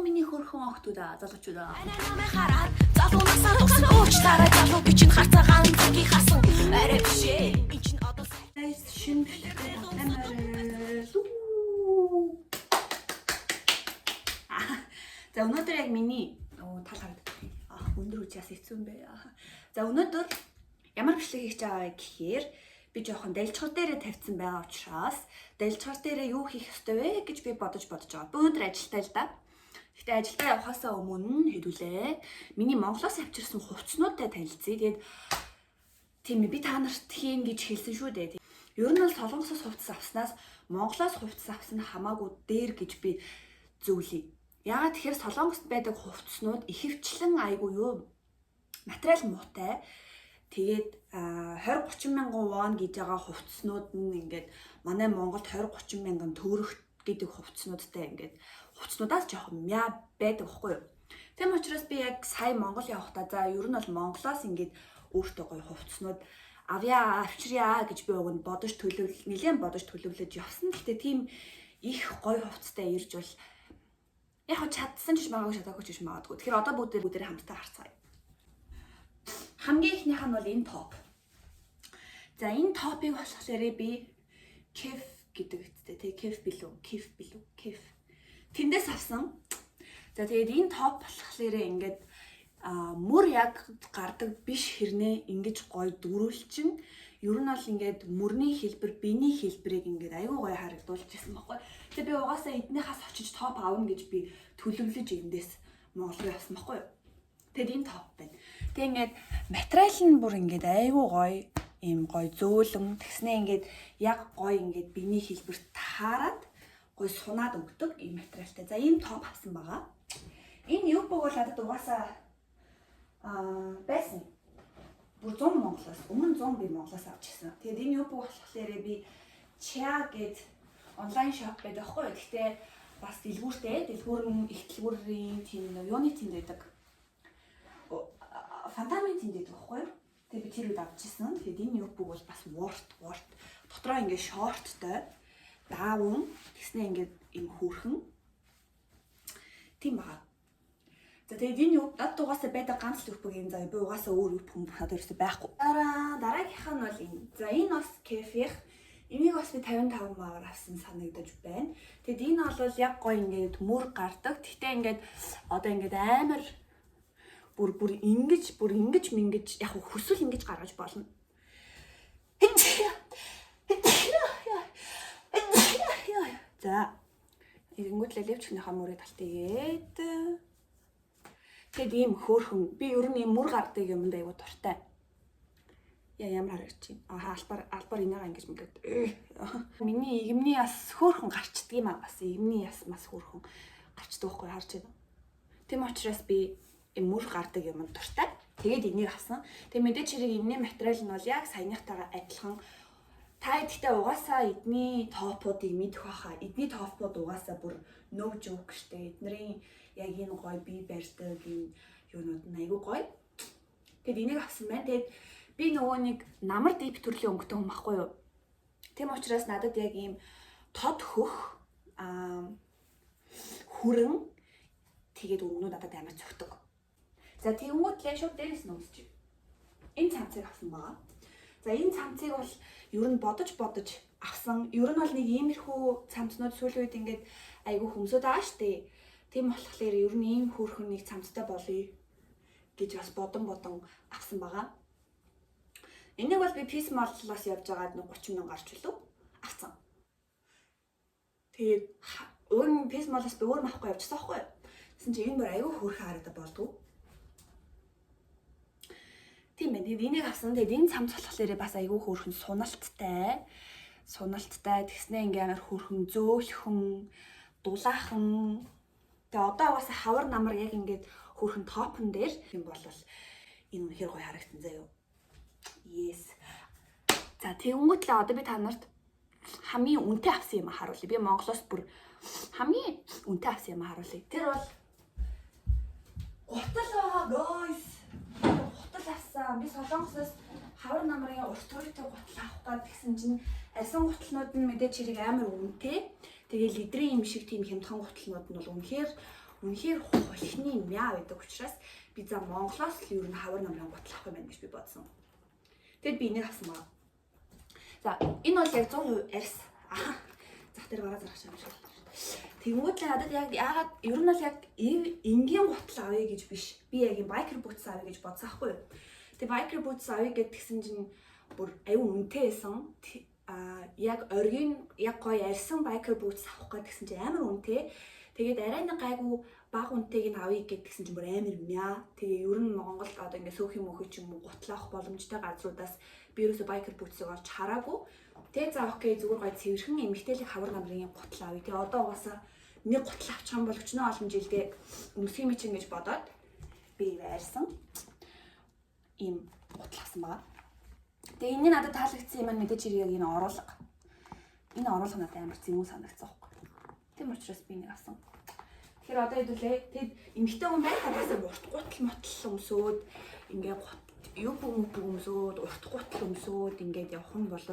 миний хөрхөн охтуудаа залуучуудаа. Залуунасаа тусан уучлаарай залуу би чинь харцаагаан цагийг харсан арай бишээ эн чинь одоо Шин За өнөөдөр яг миний тал харагддаг. Өндөр үжээс хэцүү юм бэ. За өнөөдөр ямар бичлэг хийж байгаа гэхээр би жоохон дэлжгэр дээрээ тавьсан байгаа учраас дэлжгэр дээрээ юу хийх ёстой вэ гэж би бодож байгаа. Би өнөөдөр ажилтаа л да. Гэхдээ ажилдаа явахаасаа өмнө хэдүүлээ миний Монголоос авчирсан хувцснуудтай танилцъя. Тэгээд тийм би та нарт хийн гэж хэлсэн шүү дээ. Ер нь бол Солонгосоос хувцас авснаас Монголоос хувцас авсан хамаагүй дээр гэж би зөвлөе. Яагаад тэгэхээр Солонгост байдаг хувцснууд ихэвчлэн айгүй юу материал муутай. Тэгээд 20-30 мянган вон гэж байгаа хувцснууд нь ингээд манай Монголд 20-30 мянган төгрөг гэдэг хувцснуудтай ингээд хувцснуудаас жоохон мяа байдаг байхгүй юу. Тийм учраас би яг сая Монгол явахдаа за ер нь бол Монголоос ингээд өөртөө гоё хувцснууд авчирья гэж би өгөнд нэлээд бодож төлөвлөж явсан. Гэхдээ тийм их гоё хувцастай ирж бол яг чадсан ч магадгүй чадаагүй ч магадгүй. Тэгэхээр одоо бүгдээрээ хамтдаа харцгаая. Хамгийн ихнийх нь бол энэ топ. За энэ топыг болохоор би Kef гэдэг үгтэй тий Kef билүү. Тэндээс авсан. За тэгээд энэ топ болохоор ингээд мөр яг гардаг биш хэрнээ ингэж гоё дөрүүлчин. Ер нь бол ингээд мөрний хэлбэр, биений хэлбэрийг ингээд аюу гоё харагдуулж ирсэн байхгүй. Тэгээ би угаасаа эднийхээс очиж топ аавна гэж би төлөвлөж эндээс Монгол руу явсан байхгүй юу. Тэгэд энэ топ байна. Тэгээ ингээд материал нь бүр ингээд аюу гоё, ийм гоё зөөлөн, тэгснээ ингээд яг гоё ингээд биений хэлбэрт таарад гоё сунаад өгдөг ийм материалтай. За ийм топ авсан байгаа. Энэ юу бөгөөд надад угаасаа байсан. Бүр 100 Монголоос, өмнө 100 би Монголоос авч ирсэн. Тэгээд энэ юу бүх болохоор би Chia гэд онлайн шоп байдаг байхгүй юу. Гэхдээ бас дэлгүүр нь их дэлгүүрийн тийм юуны тэнд байдаг. Фантамын тэнд байдаг байхгүй юу. Тэгээд би тэр үед авч ирсэн. Тэгээд энэ юу бүх бол бас worth. Дотроо ингээд шорттой даавн тэгснэ ингээд юм хөөрхөн. Тийм баа. За тэгээд энэ юу над угаасаа байдаг ганц л үпгийн заа би угаасаа өөр үп хүн надад ерөөсөй байхгүй. Дараагийнх нь бол энэ. За энэ бас Kef-ийнх. Энийг бас би 55 маар авсан санагдаж байна. Тэгэд энэ бол яг гоё ингээд мөр гардаг. Гэхдээ ингээд одоо ингээд амар бүр ингэж яг хүсвэл ингэж гаргаж болно. За ингэнгүүт л левчнийхаа мөрөд талтайгээд тэгэд ийм хөөрхөн би ер нь ийм мөр гардаг юмд аягүй дуртай. Ямар харагч юм. Албаар энийгаа ингэж мэдээд. Миний игэмний яс хөөрхөн гарчдаг юм аа бас игэмний яс мас хөөрхөн гарчдаг байхгүй харж байна. Тийм учраас би ийм мөр гардаг юмд дуртай. Тэгээд энийг авсан. Тэгээд мэдээч хэрэг энэний материал нь бол яг саяныхтайгаа адилхан. Та ихдээ угаасаа эдний топуудыг мэдэх байхаа. Эдний топууд угаасаа бүр no joke штэ. Эднэрийн яг энэ гоё бие барьдаг энэ юунууд нь айгүй гоё. Тэгэд энийг авсан байна. Тэгэд би нөгөө нэг намар дип төрлийн өнгөтэй хүн байхгүй юу. Тийм учраас надад яг ийм тод хөх хүрэн тэгээд өнгөнүүд надад амар цогтөг. За тэгэнгүүт л шууд дээрээс нь үзчих. Энэ цамцыг авсан байгаа. За энэ цамцыг бол ер нь бодож авсан. Ер нь бол нэг иймэрхүү цамцнууд сүүлийн үед ингээд айгүй хөмсөд байгаа штэ. Тийм болохоор ер нь ийм хөөрхөн нэг цамцтай болъё гэж бас бодон авсан байгаа. Энийг бол би Peace Mall-аас явж байгаад 30 мянга гарч билүү авсан. Тэгээд өөр Peace Mall-аас би өөр авахгүй явчихсан байхгүй юу? Тэсэн чи энэ бүр айгүй хөөрхөн харагдаад болдгоо. Тийм байна. Тэгээд энийг авсан. Тэгээд энэ цамц болохоор бас айгүй хөөрхөн суналттай тэгснэ ингээ амар хөөрхөн зөөлхөн дулаахан. Тэгээ одоо бас хавар намар яг ингээд хөөрхөн топон дээр юм бол энэ үнэхээр гоё харагдсан заяа. Yes. За тэгэнгүүт л одоо би та нарт хамгийн үнэтэй авсан юм харуулъя. Би Монголоос бүр хамгийн үнэтэй авсан юм харуулъя. Тэр бол гутал байгаа guys. Гутал авсан. Би Солонгосоос хавар намрын урт төрөйтэй гутал авах гээд тэгсэн чинь арьсан гуталнууд нь мэдээж хэрэг амар үнэтэй. Тэгээ лидрийн юм шиг тийм хямдхан гуталнууд нь бол үнэхээр үнэхээр хулхны мяа байдаг учраас би за Монголоос л ер нь хавар намрын гутал авах юм байна гэж би бодсон. Тэгэд би энийг авсан байна. За энэ бол яг 100% арьс. Зах дээр гараа зарах юм шиг. Тэнгүүд л надад яг яагаад ер нь бол яг энгийн гутал авъя гэж биш. Би яг юм байкер бутс авъя гэж бодсон аахгүй юу. Тэгээ байкер бутс авъя гэдгсэн чинь бүр аюу үнэтэй байсан. Яг оргийн яг гоё арьсан байкер бутс авах гэдгсэн чинь амар үнэтэй. Тэгээд арай нэг гайгүй баг үнэтэйг нь авъя гэдгсэн чинь бүр амар мяа. Тэгээ ер нь Монголд одоо ингээ сөөх юм өөхөж юм уу гутал авах боломжтой газруудаас би ерөөсө байкер бутсыг олж хараагүй. Тэгээ за окей зүгээр гоё цэвэрхэн эмэгтэйлэг хавар намрын гутал авъя. Тэгээ одоо угаасаа нэг гутал авчих юм бол өчнөө олон жилдээ өмсөх юм чинь гэж бодоод би байрсан. Ийм гутал авсан байгаа. Тэгээ энэ надад таалагдсан юм мэдээж яг энэ оруулга. Энэ оруулга надад амар зэвүүн санагдсан байхгүй. Тийм учраас би нэг авсан. Тэгэхээр одоо хэдүүлээ. Тэгэд эмэгтэй хүн байх хаваасаа урт гутал мотл өмсөөд ингээ юу бүм өмсөөд урт гутал өмсөөд ингээд явах нь бол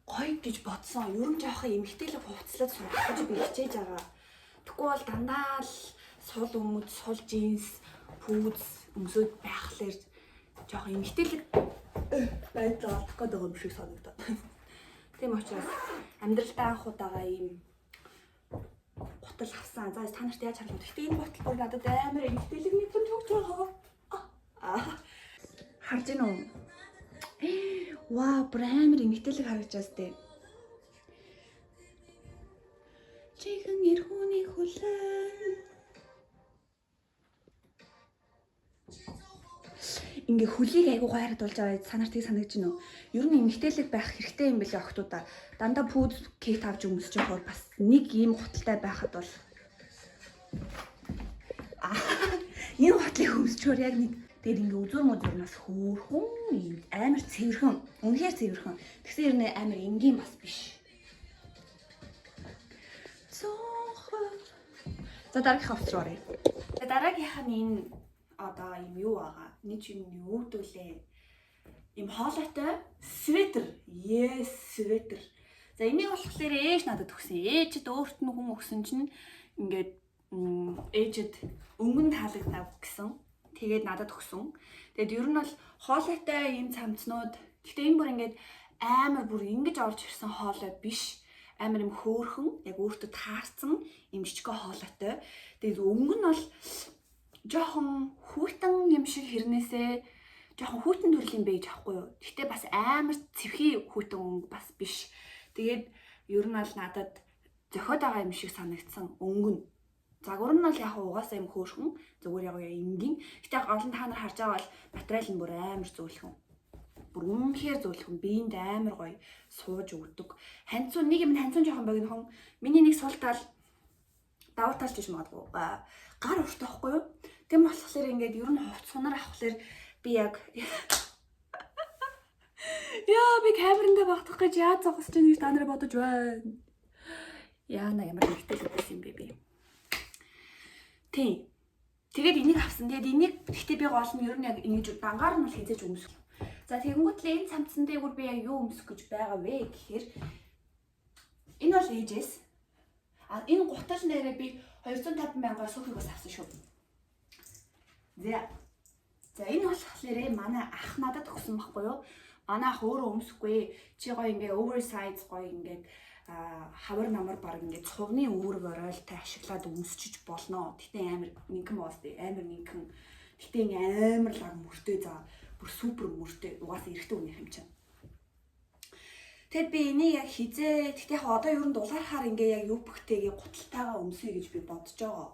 гоё гэж бодсон. Ер нь жоохон эмэгтэйлэг хувцлаад суух гэж би хичээж байгаа. Тэгвэл бол дандаа л сул өмд, сул джинс, пүүз өмсөд байхлаар жоохон эмэгтэйлэг байдал олох гэдэг юм шиг санагдаад. Тийм учраас амьдралдаа анх удаага ийм гутал авсан. За та нарт яаж харагдав? Гэхдээ энэ гутал бүр надад амар эмэгтэйлэг мэдрэмж өгч байгаа. Харж гинөө. Вау, бүр амар эмэгтэйлэг харагдаж байна. Чихэн эрхүүний хүлэн. Ингээ хөлийг айгуу гайраад болж байгаа санаартыг санагдаж байна уу? Ер нь эмэгтэйлэг байх хэрэгтэй юм билээ охтуудаа. Дандаа пүүз кейк авч өмсөж явахаар бас нэг ийм гуталтай байхад бол энэ гутлыг өмсчөөр яг нэг тэгээд ингээ үзүүр мөдөрнөөс хөөрхөн амар цэвэрхэн, үнэхээр цэвэрхэн. Тэгсэн ер нь амар энгийн бас биш. За дараагийнхаа авчраарай. Дараагийнх нь энэ одоо юм юу байгаа? Нэг юм юу дүүлээ? Им хоолойтой светр. Yes, светр. За энийг болохоор ээж надад өгсөн. Ээжэд өөрт нь хүн өгсөн чинь ингээд ээжэд өнгөн таалагдав гэсэн. Тэгээд надад өгсөн. Тэгээд ер нь бол хоолойтой юм цамцнууд. Гэхдээ энэ бүр ингээд амар бүр ингэж орж ирсэн хоолой биш. Амар юм хөөрхөн, яг өөртөө таарсан юм жижигхэн хоолойтой. Тэгээд өнгө нь бол жоохон хүүтэн юм шиг хэрнээсээ жоохон хүүтэн төрөл юм бэ гэж аахгүй юу. Гэхдээ бас амар цэвхий хүүтэн өнгө бас биш. Тэгээд ер нь бол надад зохиод байгаа юм шиг санагдсан өнгө нь. Загвар нь бол яг угаасаа юм хөөрхөн, зүгээр яг энгийн. Гэтэ олон та нар харж байгаа бол материал нь бүр амар зөөлхөн. Бүр үнэхээр зөөлхөн, биеинд амар гоё сууж өгдөг. Ханцуу нэг юм ханцуу жоохон богинохон. Миний нэг сул тал давуу талч гэж магадгүй. Гар урт байхгүй юу? Тэм болохоор ингээд ер нь хувцсунаар авахлаар би яг яа би камеранда багтах гэж яаж зогсож байна гэж та нараа бодож байна. Яана ямар нэгтэл байсан юм бэ би. Тий. Тэгээд энийг авсан. Тэгээд энийг гэхдээ би гол нь ер нь яг ингэж дангаар нь бол хизээж өмсөх. За тэгэнгүүт л энэ цамцсан дээр би яг юу өмсөх гэж байгаа вэ гэхээр энэ бол ээжээс. Энэ гутал нэрээ би 250 мянган сөхийг бас авсан шүү. За энэ болохоор манай ах надад өгсөн байхгүй юу? Манай ах өөрөө өмсөхгүй. Чи гоё ингээ oversize гоё ингээ хавар намар баг ингээд цувны үүрэг оройлтой ашиглаад өмсчиж болно. Гэтэ амар нэгэн боос дээ. Амар нэгэн. Гэтэ ингээ амар лаг мөртөө за бүр супер мөртөө. Угаасаа эрэгтэй хүн юм чинь. Тэгэд би энийг яг хизээ. Гэтэ яг одоо ер нь дулаархаар ингээ яг юпхтэйгээ гуталтайгаа өмсөе гэж би бодож байгаа.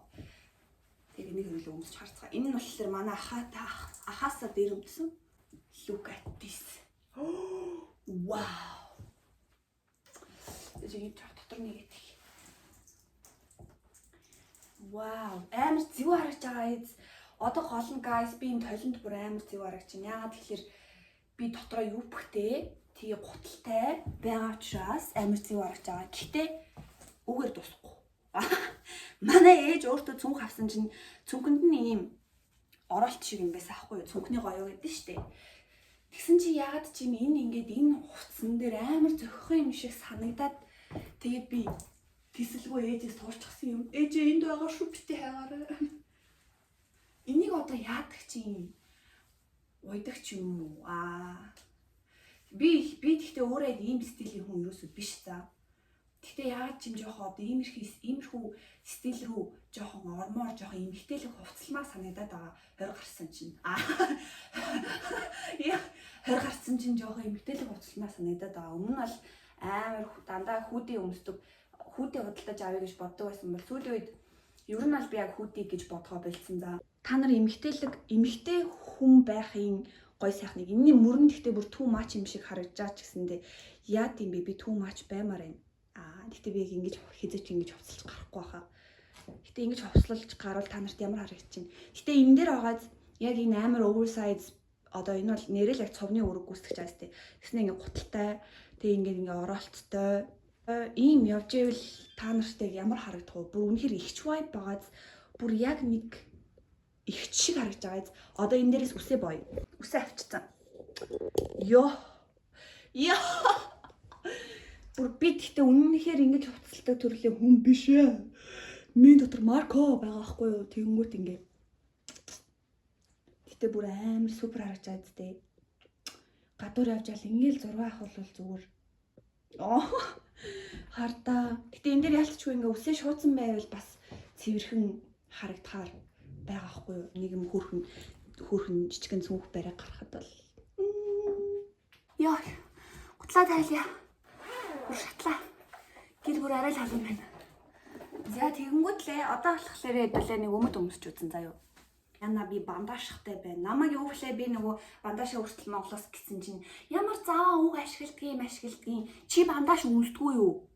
Тэгээ энийг хөрөлөө өмсөж харцгаа. Энэ нь болохоор манай ахаасаа дээр өмсөн. Look at this. Wow. Энийг дотор нэг идэх. Вау, амар зэв харагч байгаа эз. Одоо гол нь guys би энэ толинд бүр амар зэв харагч байна. Яагаад тэгэхээр би дотроо юпхтэй, тэгээ гуталтай байгаа учраас амар зэв харагч байгаа. Гэхдээ үгээр дуусахгүй. Манай ээж өөртөө цүнх авсан чинь цүнхэнд нь ийм оролт шиг юм байсан аахгүй юу? Цүнхний гоёо гэдэг нь штэ. Тэгсэн чи яагаад чи энэ ингээд энэ хувцсан дээр амар зохих юм шиг санагдаад тэгээд би Тэсэлгүй ээжээс туурчихсан юм. Ээжээ энд байгаа шүү битээ хайгаарай. Энийг одоо яадаг чинь уйдаг ч юм уу? Би тэгтээ өөрөө ийм стилийн хүн ерөөсөө биш за. Тэгтээ яагаад ч юм жоохоо одоо иймэрхүү стил рүү жоохон ормоор жоохон эмгтээлэг хувцалмаар санагдаад байгаа. 20 гарсан чинь. 20 гарсан чинь жоохон эмгтээлэг хувцалмаар санагдаад байгаа. Өмнө нь бол амар дандаа хүүдээ өмсдөг. Хүүдээ худалдаж авъя гэж боддог байсан бол сүүлийн үед ер нь бол би яг хүүдийг гэж бодгоо болцсон за. Та нар эмгтэй хүн байхын гой сайхныг энэний мөрөн гэхдээ бүр too much юм шиг харагдаж ч гэсэндээ яа тийм би too much баймаар байна. Гэхдээ би ингэж хизэж ингэж хувцалж гарахгүй хаа. Гэтэ ингэж хувцлуулж гарвал та нарт ямар харагдаж байна. Гэтэ энэ дээр байгаад яг энэ амар oversize одоо энэ бол нэрэл яг цовны үүрэг гүйцэтгэж байгаа сте. Тэснэ ингэ гуталтай тэг ингэ оролттой ийм явж ивэл та нартай ямар харагдах вэ? Бүр үнэхээр ихч vibe байгаад бүр яг нэг ихч шиг харагдаж байгаа. Одоо энэ дээрээс үсээ боё. Үсээ авчихсан. Йоо. Бүр би тэгтээ үнэнхээр ингэж хувцалдаг төрлийн хүн биш ээ. Миний дотор Марко байгаа байхгүй юу? Тэгэнгүүт ингэ. Тэгтээ бүр амар супер харагдаж байгаа дээ. Гадуур явж ал ингээл зураг авах бол зүгээр. Хардаа. Гэтэ энэ дээр ялцчихгүй ингээ үсээ шуудсан байвал бас цэвэрхэн харагдахаар байгаа байхгүй юу? Нэг юм хөөрхөн жижигэн цүнх барай гарахад бол. Яа. Гутлаа тайлаа. Шатлаа. Гэр бүр арай л халуун байна. За тэгэнгүүт лээ одоо болохоор хэдүүлээ нэг өмд өмсч үзэн заяа. Яна би бандажтай байна. Намайг юу гэхлээр би нөгөө бандажаа хүртэл Монголоос гисэн чинь ямар заваа үг ашигладгийг чи бандаж өмсдгүй юу?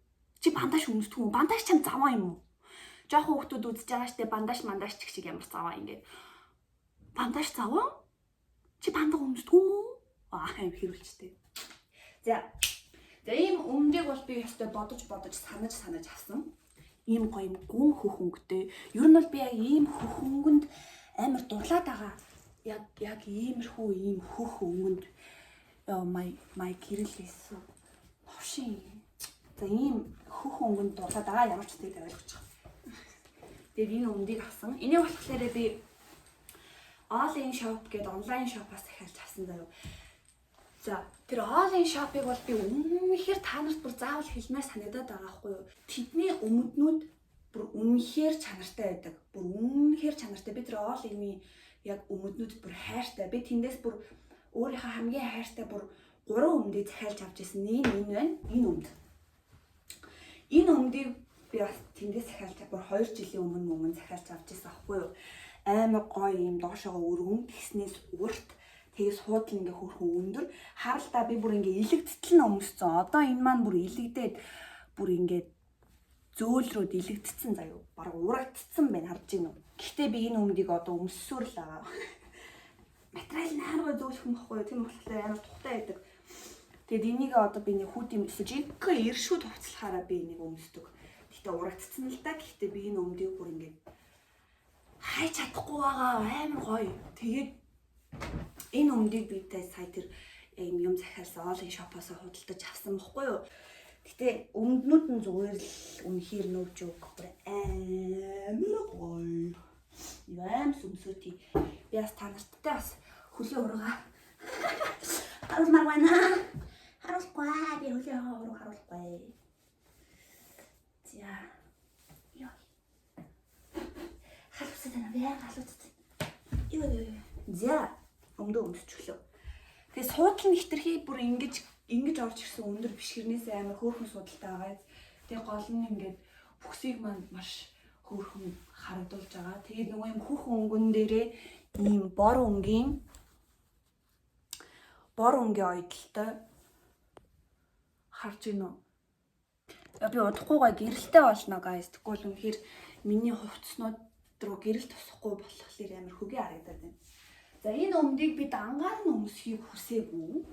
Чи бандаж өмсдгүй юм? Бандаж чам заваа юм уу? Жохон хүмүүс үзэж байгаа штэ бандаж ч шиг ямар заваа ингэ. Бандаж заваа? Чи бандаж өмсдгүй юм уу? Хэрүүлчтэй. За ийм өмдөг бол би өстой бодож санаж авсан. Ийм гоё юм гүн хөхөнгөтэй. Ер нь бол би яг ийм хөхөнгөнд амар дурлаад байгаа. Яг иймэрхүү ийм хөх өнгөнд my гэрэл хийсэн. Хошин. За ийм хөх өнгөнд дурлаад байгаа ямар ч зүйл ойлгож байгаа. Тэгээд энэ өмдийг авсан. Энийг болохоор би All-in shop гэдэг онлайн шопоос дахиад авсан заяа. За тэр all-in shop-ыг бол би үнэхээр та нарт бүр заавал хэлмээр санагдаад байгаа байхгүй юу? Тэдний өмднүүд бүр үнэхээр чанартай байдаг. Бүр үнэхээр чанартай. Би тэр all-in-ийн яг өмднүүд бүр хайртай. Би тэндээс бүр өөрийнхөө хамгийн хайртай бүр 3 өмдийг захиалж авч ирсэн. Энэ байна. Энэ өмд. Энэ өмдийг би бас тэндээс захиалж бүр 2 жилийн өмнө захиалж авч ирсэн байхгүй юу? Амар гоё юм доошоо өргөн тэгснээс урт тэгээс хуудлын ингээ хөрхөн өндөр харалтаа би бүр ингээ илэгдтэл нь өмссөн. Одоо энэ маань бүр илэгдээд бүр ингээ зөөлрөөд илэгдсэн заяа. Бараг урагдсан байна харж байна уу. Гэхдээ би энэ өмдийг одоо өмссөөр л байгаа. Материал нааргаа зөөлөх юм баггүй. Тийм болохоор амар тухтай байдаг. Тэгэд энийг одоо би нэг хүүт юм өсөж инքը иршүүд хувцлахаараа би энийг өмсдөг. Гэхдээ урагдсан л да. Гэхдээ би энэ өмдийг бүр ингээ хайж чадахгүй байгаа. Амар гоё. Тэгээд энэ өмдийг би сая тэр юм захиалсан all-in shop-оос худалдаж авсан баггүй юу. Гэтэ өмднүүд нь зүгээр л үнэхээр нөөж өгөх бүр амар гоё. Яам сүмсөти. Би бас та нартай бас хөлийн ургаа харуулмаар байна. Харуулахгүй би хөлийн ургаа харуулахгүй. За. Яа. Халуусаа байна. Халуусаа. За. Өмдөө өмсчихлөө. Тэгээ суудлын хитрхи бүр ингэж орж ирсэн өндөр бишгэрнээс амар хөөрхөн судалтай байгаа. Тэгээ гол нь ингээд бүхсийг маань маш хөөрхөн харагдуулж байгаа. Тэгээ нөгөө юм хөх өнгөн дээрээ ийм бор өнгийн ойдолтой харж гинөө. Би удахгүй гой гэрэлтэй болно guys. Тэгвэл үнэхээр миний хувцснууд руу гэрэл тусахгүй болохоор амар хөгийн харагдаад байна. За энэ өмдийг би дангаар нь өмсөхийг хүсээгүй.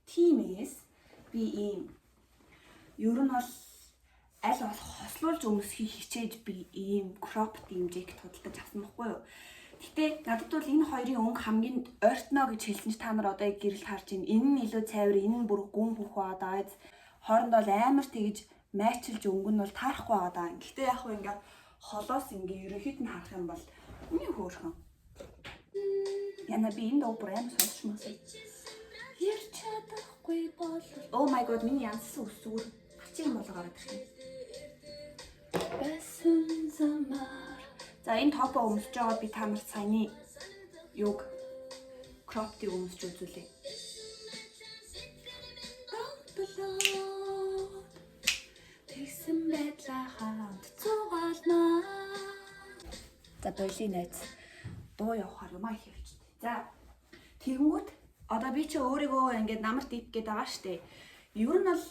Тиймээс би ийм ер нь бол аль болох хослуулж өмсөхийг хичээж би ийм cropped ийм jacket худалдаж авсан байхгүй юу. Гэтэ надад бол энэ хоёрын өнгө хамгийн ойртно гэж хэлсэн чи та нар одоо гэрэлд харж байна. Энэ нь илүү цайвар, энэ нь бүр гүн хөхөө одоо хоорондоо амар тэгж майчилж өнгө нь бол таарахгүй байгаа даа. Гэхдээ яг хөө ингээ холоос ингээ ерөнхийд нь харах юм бол үний хөөрхөн. Яна би энэ дуу бүр амар сонсчмаас. Ярьж чадахгүй бол. Oh my god, миний янзсан өсвөр ачиг болоо гараад ирсэн. Бэсэн замаар. За энэ топо өмсөж байгаа би та нарт саяны юг кроптыг өмсөж үзүүлээ. Тэгсэн байдлаа хамт цугаалнаа. За боёлын найз дуу явахаар юм хийвч. За тэгэнгүүт одоо би чи өөрийгөө ингээд намар дип гээд байгаа штэ. Ер нь бол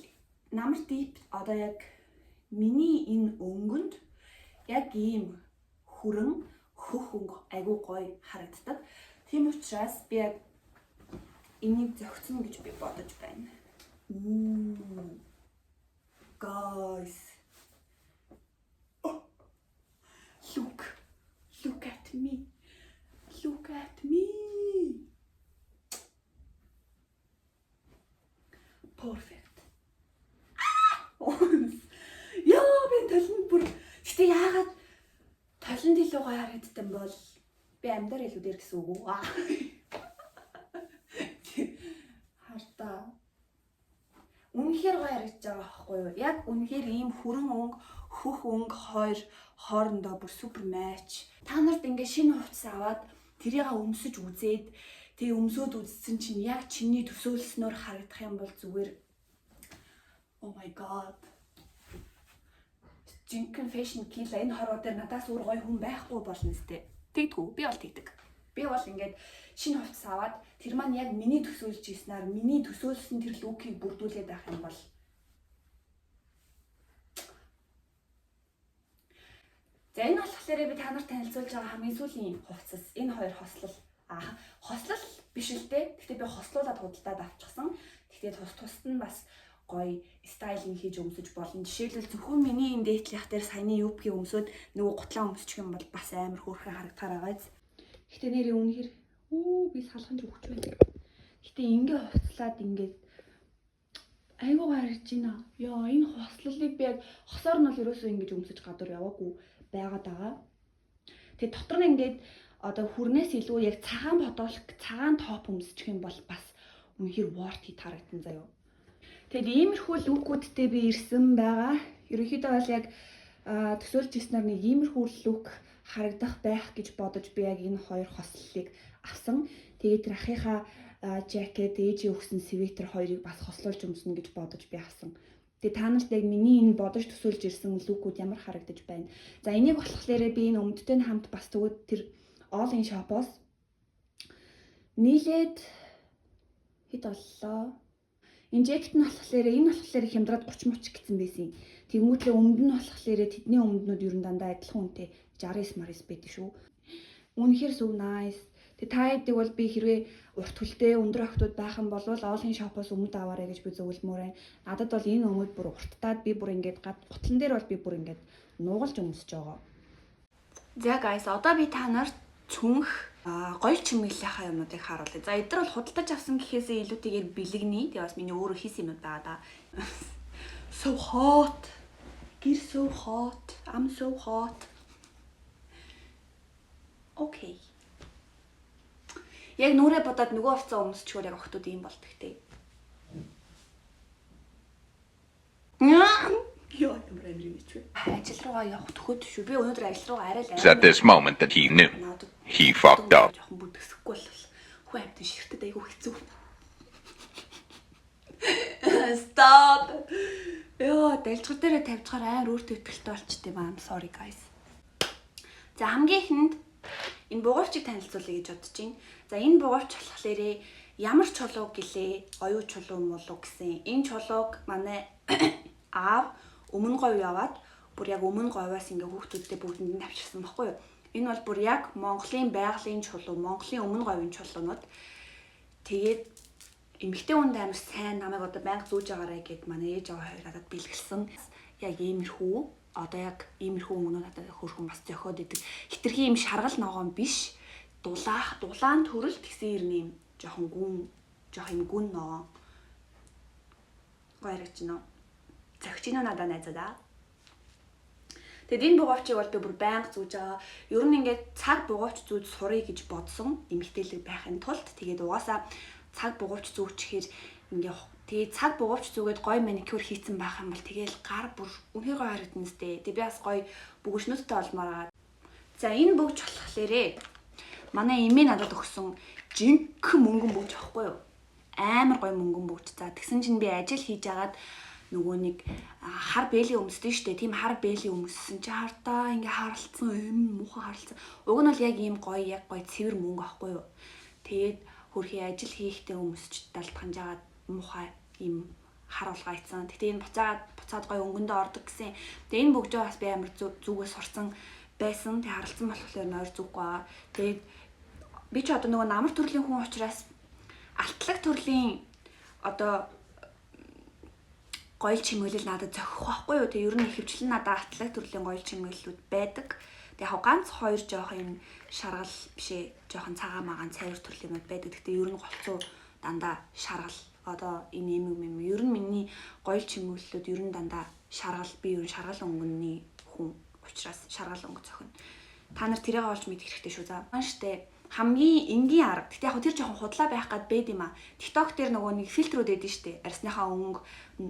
намар дип одоо яг миний энэ өнгөнд яг ийм хүрэн хөх өнгө айгуу гоё харагддаг. Тийм учраас би яг энийг зохицно гэж би бодож байна. Guys. Oh. Look at me. Look at me. Perfect. Яа, би талент бүр. Гэтэ яагаад талент илүү гоё харагдсан бол би амьдар илүү дээр гэсэн үг үү? Хартаа. Үнэхээр гоё харагдаж байгаа байхгүй юу? Яг үнэхээр ийм хүрэн өнгө, хөх өнгө хоёр хоорондоо бүр супер матч. Та нарт ингээ шинэ хувцас аваад тэрийг өмсөж үзээд тэгээ өмсөд үзсэн чинь яг чиний төсөөлснөөр харагдах юм бол зүгээр oh my god. Жинхэнэ fashion kill энэ хороо дээр надаас өөр гоё хүн байхгүй болно сте. Тэгдэггүй. Би бол тэгдэг. Би бол ингээд шинэ хувцас аваад тэр маань яг миний төсөөлж ийснээр миний төсөөлсөн тэр лукийг бүрдүүлээд байх юм бол за энэ болохоор би та нарт танилцуулж байгаа хамгийн сүүлийн хувцас энэ хоёр хослол хослол биш л дээ. Гэхдээ би хослуулаад худалдаад авчихсан. Гэхдээ тусад нь бас гоё стайлинг хийж өмсөж болно. Жишээлбэл зөвхөн миний энэ дээдлийнх дээр саяны юбкийг өмсөд нөгөө гутлаа өмсчих юм бол бас амар хөөрхөн харагдахаар байгаа. Гэхдээ нэрээ үнэхээр би салхан дээр өгч байна. Гэтэ ингээ хувцлаад ингээд айгуу гарч байна. Яа энэ хослолыг би яг хосоор нь бол ерөөсөө ингэж өмсөж гадуур яваагүй байгаад байгаа. Тэгээ дотор нь ингээд одоо хүрнээс илүү яг цагаан бодоолох цагаан топ өмсчих юм бол бас үнэхээр worth it харагдсан заяа. Тэгээд иймэрхүү лукүүдтэй би ирсэн байгаа. Ерөнхийдөө бол яг төсөөлж ирснээр нэг иймэрхүү лук харагдах байх гэж бодож би яг энэ хоёр хослолыг авсан. Тэгээд тэр ахыхаа жакет, ээжийн өгсөн свитер хоёрыг бас хослуулж өмснө гэж бодож би авсан. Тэгээд та нарт яг миний энэ бодож төсөөлж ирсэн лукүүд ямар харагдаж байна. За энийг болохоор би энэ өмдтэй хамт бас тэгвэл тэр All in Shop-оос нийлээд хэд боллоо. Энэ жакет нь болохоор энэ болохоор хямдраад 30 мууч гэсэн байсан. Тэгмүүтлээ өмд нь болохоор тэдний өмднүүд ер нь дандаа адилхан үнэтэй 69 марис байдаг шүү. Үнэхээр so nice. Тэгээ та хэдэг бол би хэрвээ урт хөлтэй өндөр охтууд байх юм бол All in Shop-оос өмд аваарай гэж би зөвлөмөр байна. Надад бол энэ өмд бүр урттаад би бүр ингээд гутлан дээр бол би бүр ингээд нуугалж өмсөж байгаа. За guys, одоо би та нарт цүнх гоё чимэглийнхаа юмнуудыг харуулъя. За эдгээр бол худалдаж авсан гэхээсээ илүүтэйгээр бэлэгний. Тэгээ бас миний өөрөө хийсэн юмуд байгаа да. So hot. Get so hot. I'm so hot. Okay. Яг нүрээ бодоод нөгөө хувцас өмсчихвэр яг охтууд ийм болдог те. Яа, ямар амир мэдвэ. Ажил руугаа явах төхөд шүү. Би өнөөдөр ажил руугаа арай л At this moment that he knew, he fucked up. Жоохон бүдгсэхгүй бол хүү амтэн ширтэд айгүй хэцүү. Stop. Яа, дэлжгэр дээрээ тавьчихаар амар өөртөө ихтэй болчтой юм. Sorry guys. За хамгийн ихэнд энэ бугуурчийг танилцуулъя гэж бодож байна. За энэ бугуурч болохоор ямар чулуу гэлээ, оюу чулуу молуу гэсэн. Энэ чулууг манай аав өмнө говь яваад бүр яг өмнө говьоос ингээ хүүхдүүдтэй бүгдэнд нь авчирсан баггүй юу? Энэ бол бүр яг Монголын байгалийн чулуу, Монголын өмнө говийн чулуунууд. Тэгээд эмэгтэй хүнд амар сайн намайг одоо байнга зүүж агаарай гэд манай ээж аваа хоёр надад бэлгэлсэн. Яг иймэрхүү одоо яг иймэрхүү өмнө надад хөрхөн бас зохиод идэг. Хитрхи юм шаргал ногоон биш. Дулаан төрөлт гэсэн юм жоохон гүн ногоон. Гойрч нөө. зохиж ийн надаа найзадаа. Тэгэд энэ бугуйчийг бол би бүр байнга зүүж байгаа. Ер нь ингээд цаг бугуйч зүүж сурыг гэж бодсон эмгтээлэг байхын тулд тэгээд угаасаа цаг бугуйч зүүчихээр ингээ тэгээд цаг бугуйч зүүгээд гоё маникюр хийцэн байх юм бол тэгээл гар бүр үнхээр гоё харагдана сте. Тэгээд би бас гоё бүгшнүүдтэй олмоор байгаа. За энэ бүгж болохлээрээ манай эмээ надад өгсөн жинхэнэ мөнгөн бүгж авахгүй юу? Амар гоё мөнгөн бүгж. За тэгсэн чинь би ажил хийж агаад нөгөө нэг хар бэлийн өмсдөө штэ. Тийм хар бэлийн өмссөн чи хартаа ингээ харалцсан юм муухай харалцсан. Уг нь бол яг ийм гоё яг гоё цэвэр мөнгө авахгүй юу? Тэгээд хөрхий ажил хийхдээ өмсч далтхан жагаад муухай ийм хар улгайцсан. Гэтэ энэ буцаад гоё өнгөндөө ордог гэсэн. Тэгээ энэ бүгжөө бас би амар зүгээс сурсан байсан. Тэг харалцсан болохоор нойр зүггүй байгаа. Тэгээд би ч одоо нөгөө намар төрлийн хүн учраас алтлаг төрлийн одоо гоёл чимэглэл надад зохих байхгүй юу. Тэг ер нь ихэвчлэн надад алтлаг төрлийн гоёл чимэглэлүүд байдаг. Тэг яг ганц хоёр жоох юм шаргал бишээ жоохон цагаан магаан цайвар төрлийн юмуд байдаг. Гэтэ ер нь голцоо дандаа шаргал одоо энэ юм ер нь миний гоёл чимэглэлүүд ер нь дандаа шаргал би ер нь шаргал өнгөний хүн учраас шаргал өнгө зохино. Та нар тэрийг олж мэдэх хэрэгтэй шүү. За маань штэ хамгийн энгийн арга. Гэтэ яг тэр жоохон худлаа байх гад байд юм а. TikTok дээр нөгөө нэг фильтрүүд эдэн штэ. Арсныхаа өнгө,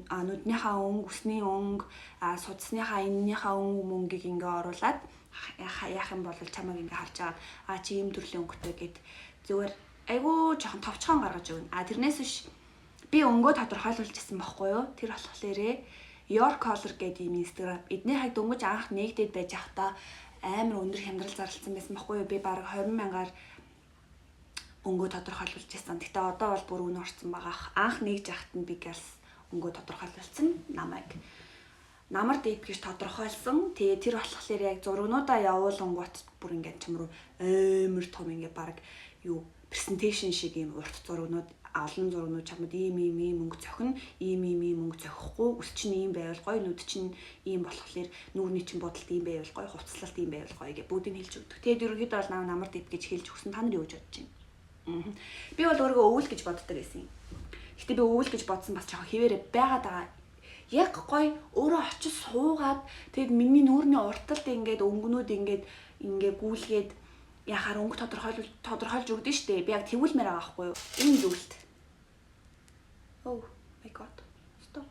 нүднийхаа өнгө, үсний өнгө, судасныхаа эннийхээ мөнгийг ингээ оруулаад яах юм бол чамайг ингээ харж агаад чи ийм төрлийн өнгөтэй гэд зүгээр айгуу жоохон товчхон гаргаж өгнө. Тэрнээс биш би өнгөө тодорхойлуулж ирсэн байхгүй юу? Тэр болохлээрээ Your Color гэдэг юм Instagram. Эдний хайг дөнгөж анх нэгдээд байж ахта амар өндөр хямдрал зарлцсан байсан байхгүй юу? Би баг 20,000-аар өнгөө тодорхойлуулж ирсэн. Гэтэ одоо бол бүр үнэ орсон байгаа. Анх нэгж ахт нь би гэрс өнгөө тодорхойлуулсан намайг. Намар дэйп гэж тодорхойлсон. Тэгээ тэр болохоор яг зургнуудаа явуулангуут бүр ингээд чам руу амар том ингээд баг юу презентацийн шиг юм урт зургнууд олон зургнууд чамд ийм өнгө зохино, ийм өнгө зохихгүй, үс чинь ийм байвал гоё, нүд чинь ийм болохоор нүүрний чинь бодолт ийм байвал гоё, хувцаслалт ийм байвал гоё гэж бүгдийг хэлж өгдөг. Тэгээд ерөнхийдөө бол намар дэйп гэж хэлж өгсөн. Та нар юу гэж бодож байна? Би бол өөрийгөө өвөл гэж боддог байсан юм. Гэтэ би өвөл гэж бодсон бас жоохон хിവэрэ байгаад байгаа. Яг гоё өөрөө очиж суугаад тэгээд миний нүүрний урталд ингээд өнгөнүүд ингээд гүйлгээд яхаар өнгө тодорхойлж өгдөн штэ. Би яг тэгүүлмээр байгаа байхгүй юу? Энэ зүйлт. Oh my god. Stop.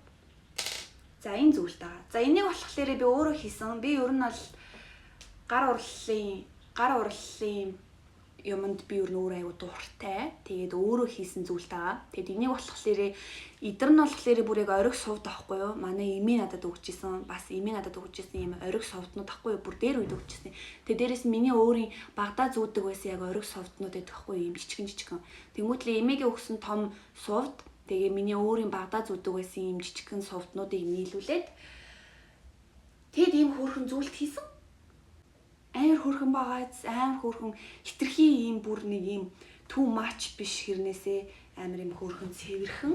За энэ зүйлт байгаа. За энийг болохоор би өөрөө хийсэн. Би ер нь бол гар урлалын юмд би ер нь өөрөө аягүй дуртай. Тэгээд өөрөө хийсэн зүйлт байгаа. Тэгээд энийг болохоор эдэр нь болохоор бүр яг ориг сувд авахгүй юу? Манай эмээ надад өгчээсэн. Бас эмээ надад өгчээсэн юм ориг сувднууд авахгүй юу? Бүр дээр үед өгчээсэн. Тэгээд дээрэс миний өөрийн багада зүүдэг байсан яг ориг сувднууд байдаг байхгүй юу? Юм жижигэн. Тэнгүүтлээ эмээгээ өгсөн том сувд. Тэгээ миний өөрийн багада зүүдэг байсан юм жижигэн сувднуудыг нийлүүлээд тэгэд ийм хөөрхөн зүйлт хийсэн. Амар хөөрхөн байгааз амар хөөрхөн хитрхи ийм бүр нэг ийм too much биш хэрнээсээ амар ийм хөөрхөн цэвэрхэн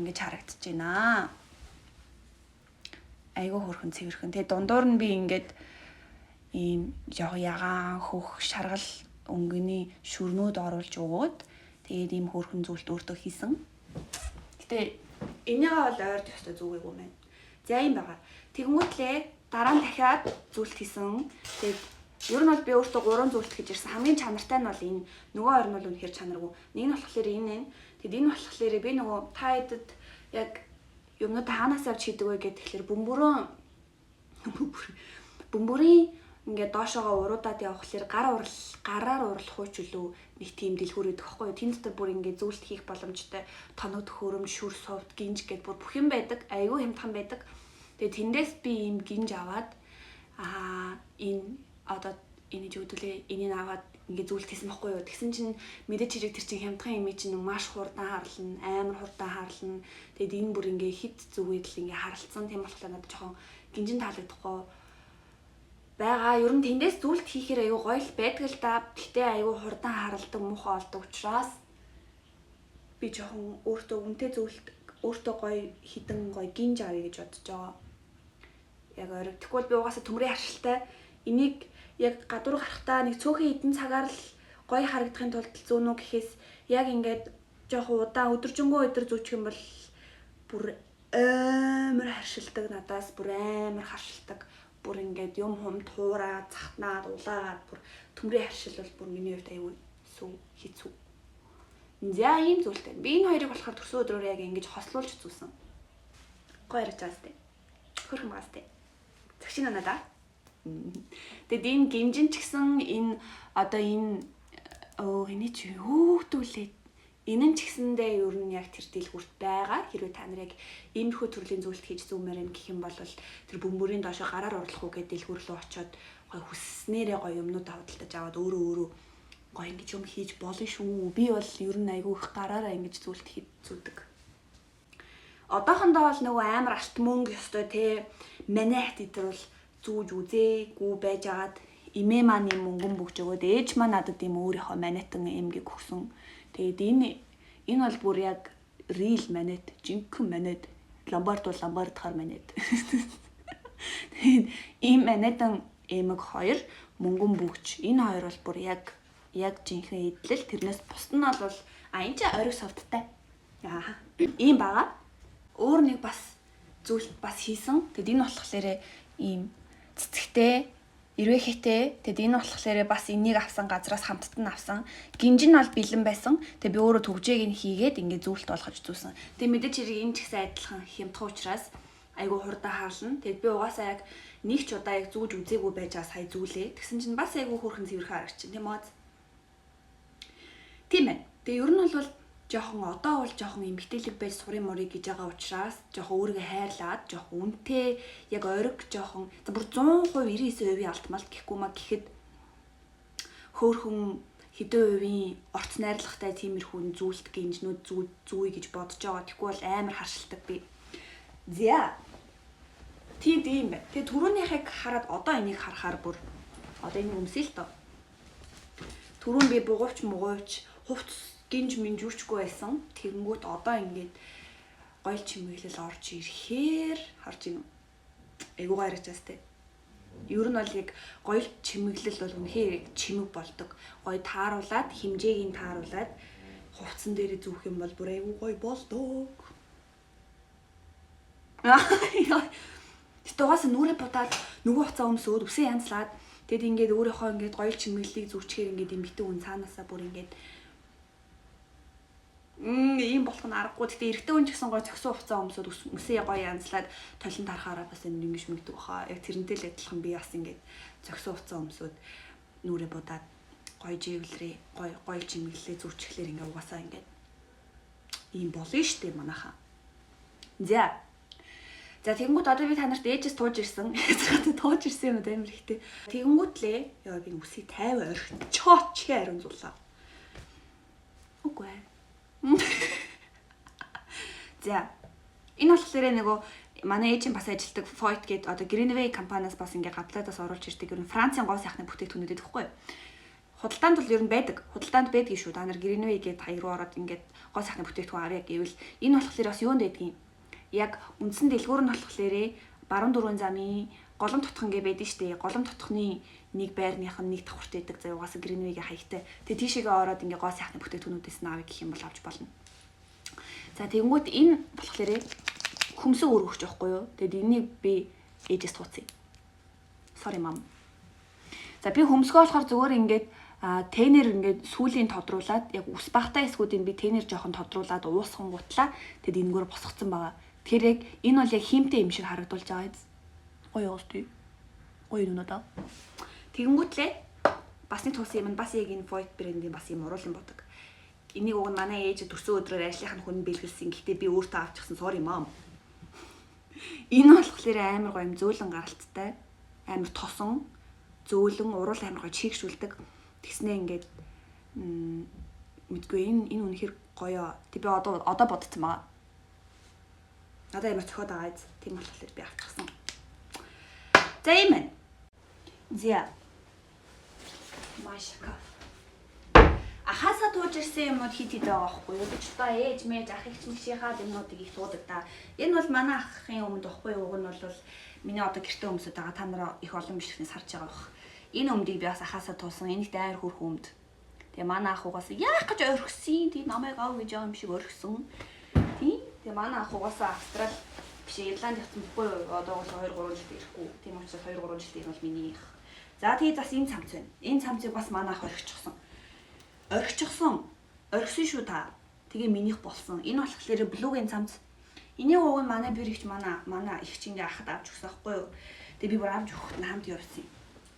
ингэж харагдаж байна. Айгуу хөөрхөн цэвэрхэн. Тэгээ дундуур нь би ингээд ийм жоо ягаан хөх шаргал өнгөний шүрнүүд оруулж өгөөд тэгээд ийм хөөрхөн зүйлт өөртөө хийсэн. Гэтэ энийгээ бол ойрд ёстой зүгээгүй мэн. За юм байгаа. Тэгмүүтлээ дараа нь дахиад зүйлт хийсэн. Тэгээд ер нь бол би өөртөө 3 зүйлт хийж ирсэн. Хамгийн чанартай нь бол энэ. Нөгөө хоёр нь бол үнэхээр чанаргүй. Нэг нь болохоор энэ. Тэгэд энэ болохоор би нөгөө та хэдэд яг юмнууд хаанаас авч хийдэг вэ гэхэд тэгэхээр бөмбөрийн ингээд доошоогоо уруудаад явхлаэр гараар урлах уу ч үлээ нэг тийм дэлгүүр өгөх байхгүй юу. Тэн дотор бүр ингээд зүйлт хийх боломжтой тоног төхөөрөм, шүр сувд, гинж гэд бүр бүх юм байдаг. Айгүй хямдхан байдаг. Тэгээ тэндээс би ийм гинж аваад энэ жигдүүлээ энийг аваад ингээд зүйлт хийсэн байхгүй юу. Тэгсэн чинь мэдээж хэрэг тэр чинь хямдхан юм чинь маш хурдан харлана, амар хурдан харлана. Тэгэд энэ бүр ингээд хит зүгээд л ингээд харалцсан. Тийм болохоор надад жоохон гинжин таалагдахгүй байгаа. Ер нь тэндээс зүйлт хийхээр аюу гоё л байдаг л да. Гэтэ аюу хурдан харалдаг муухай болдог учраас би жоохон өөртөө үнэтэй зүйлт өөртөө гоё хідэн гоё гинж авъя гэж бодож байгаа. Яг орой. Тэгвэл би угаасаа төмрийн харшилтай энийг яг гадуур гарахтаа нэг цөөхөн хідэн цагаар л гоё харагдахын тулд зүүнүү гэхээс яг ингээд жоохон удаан өдөржингөө өдөр зүүчих юм бол бүр амар харшилдаг надаас бүр амар харшилдаг. Бүр ингээд юм хум туураад, цахнаад, улаагаад бүр төмрийн харшил бол бүр миний хувьд аюу хэцүү. За ийм зүйлтэй. Би энэ хоёрыг болохоор төрсөн өдрөөр яг ингэж хослуулж зүүсэн. Гоё яриад байгаа сте. Хөрхөн байгаа сте. Цагшин надаа. Тэгэд энэ гинжин ч гэсэн энэ одоо энэ эний чи хөөгдүүлээд энэ ч гэсэндээ ер нь яг тэр дэлгүүрт байгаа. Хэрвээ та нар яг иймэрхүү төрлийн зүйлд хийж зүүмээр юм гэх юм бол тэр бөмбөрийн доошо гараар урлах уу гэдэг дэлгүүр рүү очиод гоё хүснээрээ гоё юмнууд худалдаж аваад өөрөө гоё ингэж юм хийж болно шүү. Би бол ер нь айгүй их гараараа ингэж зүйлд хийж зүүдэг. Одоохондоо бол нөгөө амар алт мөнгө ёстой те манайхт идэр бол зүүж үзээгүй байж агаад эмээ маань юм мөнгөн бүгж өгөөд ээж маань надад юм өөрийнхөө манайтан эмгийг өгсөн. Тэгээд энэ бол бүр яг real манайт, жинхэнэ манайт, ламбард бол ламбардхаар манайт. Тэгээд ийм манайтан эмэг хоёр мөнгөн бүгж. Энэ хоёр бол бүр яг жинхэнэ идэл. Тэрнээс бус нь бол энэ ч ориг совдтай. Ийм байгаа. Өөр нэг бас зүйл бас хийсэн. Тэгэд энэ болохоор ийм цэцэгтэй ирвэхтэй. Тэгэд энэ болохоор бас энийг авсан газраас хамттан авсан. Гинжин бол бэлэн байсан. Тэг би өөрөө төгжээг нь хийгээд ингээд зүйлт болгож зүүсэн. Тэг мэдээч хэрэг энэ ч гэсэн адилхан хямдхан учраас айгу хурдан хаална. Тэгэд би угаасаа яг нэг ч удаа яг зүүж үзээгүй байж байгаа сая зүйлээ. Тэгсэн чинь бас айгу хөөрхөн цэвэрхэн харагч. Тийм үү? Тийм ээ. Тэг ер нь бол жоохон одоо бол жоохон эмгтээлэг байж сурын морыг гэж байгаа учраас жоохон өөрийгөө хайрлаад жоохон үнэтэй яг ориг жоохон бүр 100% 99% алтмалт гэхгүй маа гэхэд хөөхөн хэдэн хувийн орц найрлагатай тиймэрхүү зүйлт гинжнүүд зүй гэж бодож байгаа. Тэгэхгүй бол амар харшилдаг би. За. Тийм бай. Тэгээ түрүүнийхийг хараад одоо энийг харахаар бүр одоо энэ өмсөй л тоо. Түрүүн би бугуйч хувц гинж минжүүчгүй байсан. Тэгэнгүүт одоо ингээд гоё чимэглэл орж ирэхээр харж ийн. Айгуу гарч байстай. Ер нь бол яг гоё чимэглэл бол үнэхээр чимэг болдог. Гоё тааруулаад, хэмжээг нь тааруулаад хувцсан дээр зүүх юм бол бүр айгуу гоё болдог. Тэгтээс нүрэ бодаад нөгөө хувцас өмсөөд үсэн янзлаад тэгэд ингээд өөрийнхөө ингээд гоё чимэглэлийг зүүчгээр ингээд эмгтэн хүн цаанаасаа бүр ингээд ийм болох нь аргагүй. Гэтэ эрэгтэй хүн ч гэсэн гоё зөксөн хувцас өмсөд үсээ гоё янзлаад толон тарахаараа бас энэ ингэж мэгдэг баха. Яг тэрнтэй л адилхан би бас ингээд зөксөн хувцас өмсөд нүрэ бодаад гоё живлэрээ гоё чимэглэлээ зүүчихлээр ингээд угаасаа ингээд ийм болно штэ манайхаа. За тэгэнгүүт одоо би та нарт ээжээс тууж ирсэн. Ээжээс тууж ирсэн юм амар ихтэй. Тэгэнгүүтлээ яа би үсийг 50 орхичооч ариун зулаа. Үгүй ээ. За энэ болохоор нөгөө манай ээжийн бас ажилтдаг Foyt гэдэг одоо Greenway компаниас бас ингээ гадлаадаас оруулж ирдэг ер нь Францын гоо сайхны бүтээгдэхүүнүүд гэхгүй. Худалдаанд бол ер нь байдаг. Худалдаанд байдгийг шүү. Та нар Greenway гэдэг хоёр руу ороод ингээ гоо сайхны бүтээгдэхүүн авъя гэвэл энэ болохоор бас юунд байдгийг яг үндсэн дэлгүүр нь болохоор баруун дөрвөн замын голом тутхан гэ байдаг штэ. Голом тутхны нэг байрных нь нэг давхарт байдаг заа угаасаа Greenway-гийн хаягтай. Тэгээ тийшээгээ ороод ингээ гоо сайхны бүтээгдэхүүнүүдээс нь авъя гэх юм бол авч болно. За тэгэнгүүт энэ болохоор хөмсөө өргөж байхгүй юу? Тэгэд энийг би ээжээс тууцъя. Sorry mom. За би хөмсгөө болохоор зүгээр ингээд тэнэр ингээд сүүлийн тодруулаад яг ус багтаа эсгүүдийг би тэнэр жоохон тодруулаад уусхан гутлаа. Тэгэд энэгээр босгоцсон байгаа. Тэгэхээр яг энэ бол яг химтэй юм шиг харагдуулж байгаа юм. Гоё уустай. Гоё юм надаа. Тэгэнгүүтлээ бас нэг туус юм бас яг энэ Foyt брендийн бас юм уруулан бодог. Энийг уг нь манай ээж төрсөн өдрөөр ажлынхаа хүн бэлгэлсэн. Гэхдээ би өөртөө авчихсан. Sorry mom. Энэ болохоор амар гоё юм зөөлөн гаралттай. Амар тосон, зөөлөн, урал амар гоё чигшүүлдэг. Тэгснээ ингээд мэдгүй энэ үнэхээр гоё. Тэг би одоо бодсон байгаа. Надад ямар цохоод байгаа биз. Тийм болохоор би авчихсан. За ийм ээ. Зя. Машка. Ахаасаа тууж ирсэн юмуд хит байгаа байхгүй юу? Ч одоо ээж мэж ах их чимшийнхаа юмнуудыг их туудаг да. Энэ бол манай ахын өмд байхгүй юу? Уг нь бол миний одоо гэртээ өмсөд байгаа. Та нараа их олон бишхнээс харж байгаа бох. Энэ өмдийг би бас ахаасаа туусан. Энийг дайр хөрх өмд. Тэгээ манай ах угаасаа яах гэж орхисон. Тэгээ намайг аав гэж байгаа юм шиг орхисон. Тийм. Тэгээ манай ах угаасаа Австрал биш Ирланд явсан байхгүй юу? Одоо бол 2-3 жил ирэхгүй. Тийм учраас 2-3 жил ирэх бол минийх. За тэгээ бас энэ цамц байна. Энэ цамцыг бас манай ах орхичихсон. Орхисон шүү та. Тэгээ минийх болсон. Энэ болохоор блугийн цамц. Энийг уг нь манай бэр ихч манай ихч ингээ ахад авч өгсөн байхгүй юу? Тэгээ би бүр авч өгөхөд нь хамт явсан юм.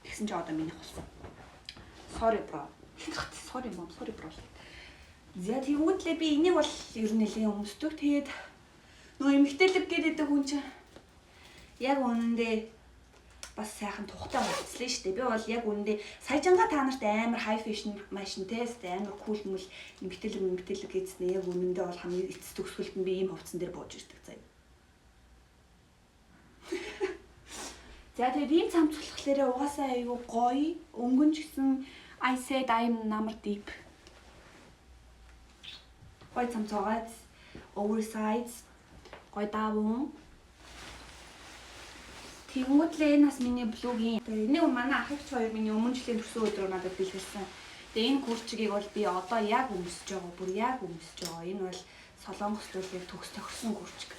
Тэгсэн чи одоо минийх болсон. Sorry bro. Sorry mom, sorry bro. За тэгвэл би энийг бол ер нь нэлээд өмсдөг. Тэгээд нөө эмгтээлэг гэдэг хүн чинь яг үнэндээ бас сайхан тухтай болцлоо шүү дээ. Би бол яг үнэндээ саяжанга та нарт амар high fashion машин тест амар cool мөл эмгтээлэг гэснээр яг үнэндээ бол хамгийн эцэс төгсгөлд нь би ийм хувцсан дээр бууж ирдэг заяа. За тэгээд ийм цамц болохоор угаасаа аюу гоё. Өнгөн ч гэсэн I said I'm number deep. Гоё цамцаагац oversize гоё даван. Тэгмэдлээ энэ бас миний блогийн. Тэгээд энийг манай ах ихч хоёр миний өмнө жилийн төрсөн өдрөө надад бэлгэлсэн. Тэгээд энэ гүрчгийг бол би одоо яг өмсөж байгаа. Бүр яг өмсөж байгаа. Энэ бол Солонгос төлөв төгс тохирсон гүрчиг.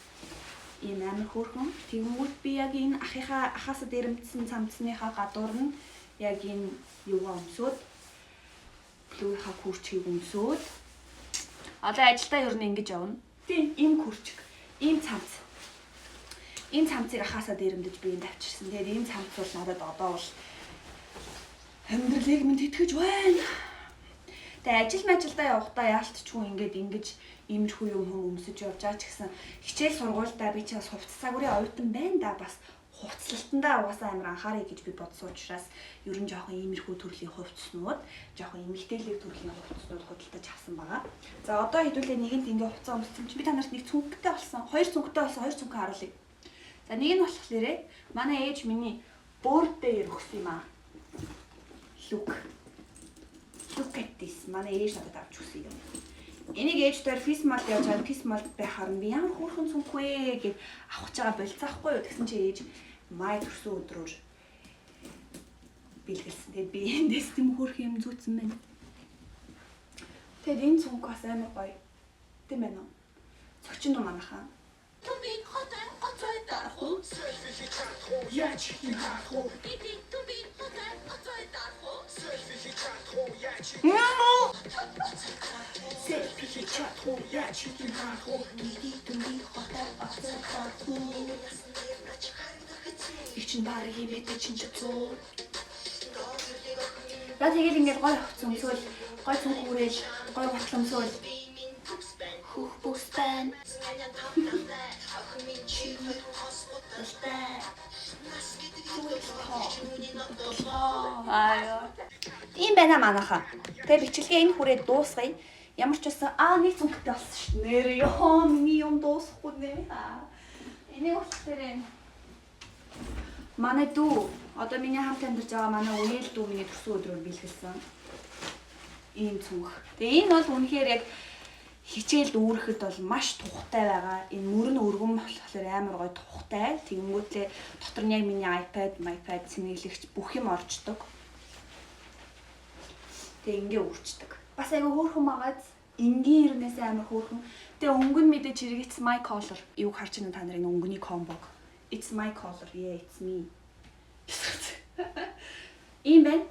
Ийм амар хөөрхөн. Тэгмүүд би яг энэ ахаасаа дээрэмдсэн цамцныхаа гадуур нь яг энэ юугаа өмсөөд блогийнхаа гүрчгийг өмсөөд одоо ажилдаа ер нь ингэж явна. Тийм ийм гүрчиг. Ийм цамц. Энэ цамцыг ахаасаа дээрэмдэж би энд авчирсан. Тэгээд энэ цамц бол надад одоо бол амьдралыг минь тэтгэж байна. Тэгээд ажилдаа явахдаа яалтчгүй ингэж иймэрхүү юм өмсөж явж байгаа ч гэсэн хичээл сургуультай би ч бас хувцас загварын оюутан байна да бас хувцлалтандаа угаасаа амар анхаарай гэж би бодсон учраас ер нь жоохон иймэрхүү төрлийн хувцснууд, жоохон эмгтээлэг төрлийн хувцснууд худалдаж авсан байгаа. За одоо хэдүүлээ нэгэнд ингээ хувцас өмссөн чи би та нарт нэг цүнхтэй болсон, хоёр цүнхтэй болсон, хоёр цүнхээ харуулъя. За нэг нь болохоор манай ээж миний birthday өгсөн юм аа. Look at this. Манай ээж надад авч өгсөн юм. Энийг ээжээр фис мал явж байгаа фис мал байхаар би ямар хөөрхөн цүнх вэ гэд авах чагаа болцаахгүй юу гэсэн чи ээж май төрсөн өдрөөр бэлгэлсэн. Тэгээд би эндээс тийм хөөрхөн юм зүүцсэн байна. Тэгээд энэ цүнх бас амар гоё. Тийм ээ нөө. Цогчин дуу манайхаа. Tumbi hotel оцой дарху. Яаж хийх хаа. Tumbi hotel оцой дарху. Selfie чатху яаж хийх хаа. Tumbi hotel оцой дарху. Ичин барыг мэдээ чинь зөө. За тэгэл ингээд гой хувцас өмсөөл, гой цүнх үрэл, гой гутал өмсөөл. Хүүх бүстэн. Тийм байна манайхаа. Тэгээ бичлэгээ энэ хүрээ дуусгая. Ямар ч байсан нэг цүнхтэй болсон шүү дээ. Нэрээ ёо миний юм дуусахгүй нэ. Энийг болохоор манай дүү одоо миний хамт амьдарч байгаа манай үеэл дүү миний төрсөн өдрөөр бэлгэлсэн. Ийм цүнх. Тэгээ энэ бол үнэхээр яг хичээлд үүрэхэд бол маш тухтай байгаа. Энэ мөрөн өргөн болохоор амар гоё тухтай. Тэгэнгүүтлээ дотор нь яг миний iPad, цэнэглэгч бүх юм орчдөг. Тэгээ ингээ үрчдэг. Бас айгаа хөөрхөн байгааз энгийн ирнээс амар хөөрхөн. Тэгээ өнгөн мэдээж хэрэг it's my color. Юу харж байна та нарын өнгөний комбог. It's my color. Yeah, it's me. Ийм байна.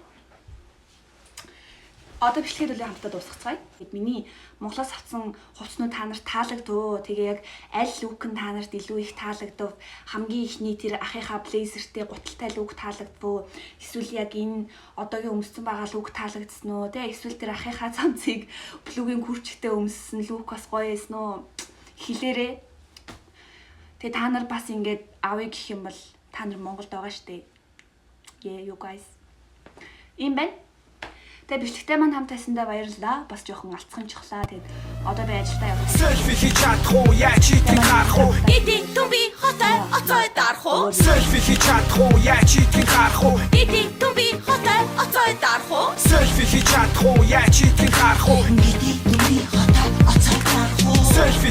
Одоо бичлэгээд үлээ хамтдаа дуусгацгаая. Миний Монголоос авсан хувцснууд та нарт таалагдав. Тэгээ яг аль лук нь та нарт илүү их таалагдав. Хамгийн ихний тэр ахыхаа блейзертэй гуталтай лук таалагдав. Эсвэл яг энэ одоогийн өмссөн байгаа лук таалагдсан уу? Тэ эсвэл тэр ахыхаа цамцыг блугийн күрчтэй өмссөн лук бас гоё эсэн үү? Хэлээрээ. Тэгээ та нар бас ингээд авъя гэх юм бол та нар Монголд байгаа штэ. Yeah, you guys. Ийм байна. Тэгээ бичлэгтэй маань хамт байсандаа баярлалаа. Бас жоохон алцхан чихлаа. Тэгээд одоо би ажилдаа явах. Selfie хийж чадахгүй яаж хийх гарах уу? Tumbi hotel оцой дарху. Selfie хийж чадахгүй яаж хийх гарах уу? Tumbi hotel оцой дарху. Selfie хийж чадахгүй яаж хийх гарах уу? Tumbi hotel оцой дарху. Selfie